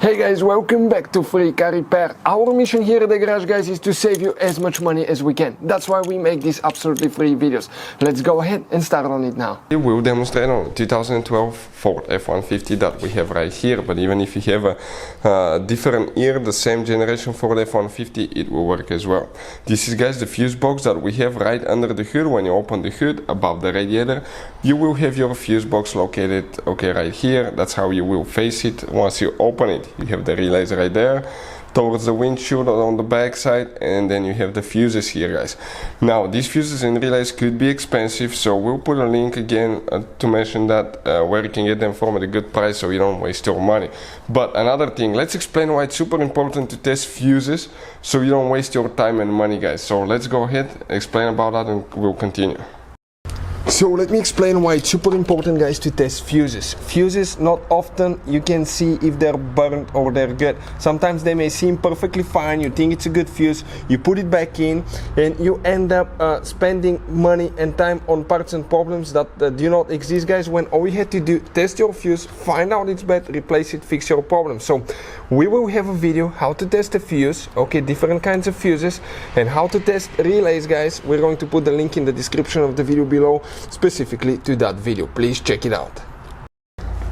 Hey guys, welcome back to Free Car Repair. Our mission here at the garage, guys, is to save you as much money as we can. That's why we make these absolutely free videos. Let's go ahead and start on it now. We will demonstrate on 2012 Ford F-150 that we have right here, but even if you have a different year, the same generation Ford F-150, it will work as well. This is, guys, the fuse box that we have right under the hood. When you open the hood above the radiator, you will have your fuse box located, okay, right here. That's how you will face it once you open it. You have the relays right there towards the windshield on the back side, and then you have the fuses here, guys. Now these fuses and relays could be expensive, so we'll put a link again to mention that where you can get them from at a good price so you don't waste your money. But another thing, let's explain why it's super important to test fuses so you don't waste your time and money, guys. So let's go ahead, explain about that, and we'll continue. So let me explain why it's super important, guys, to test fuses. Fuses, not often you can see if they're burnt or they're good. Sometimes they may seem perfectly fine, you think it's a good fuse, you put it back in, and you end up spending money and time on parts and problems that do not exist, guys, when all you had to do, test your fuse, find out it's bad, replace it, fix your problem. So we will have a video how to test a fuse, okay, different kinds of fuses, and how to test relays, guys. We're going to put the link in the description of the video below, specifically to that video. Please check it out.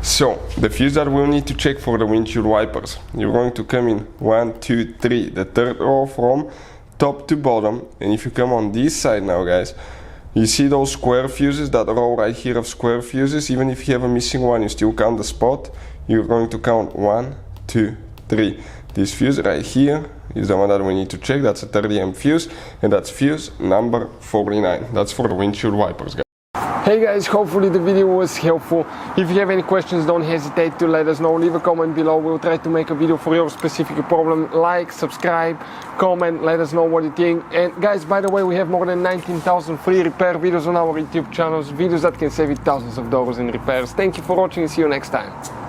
So the fuse that we'll need to check for the windshield wipers, you're going to come in 1, 2, 3, the third row from top to bottom. And if you come on this side now, guys, you see those square fuses, that row right here of square fuses. Even if you have a missing one, you still count the spot. You're going to count 1, 2, 3. This fuse right here is the one that we need to check. That's a 30 amp fuse, and that's fuse number 49. That's for the windshield wipers, guys. Hey guys, hopefully the video was helpful. If you have any questions, don't hesitate to let us know. Leave a comment below. We'll try to make a video for your specific problem. Like, subscribe, comment, let us know what you think. And guys, by the way, we have more than 19,000 free repair videos on our YouTube channels, videos that can save you thousands of dollars in repairs. Thank you for watching and see you next time.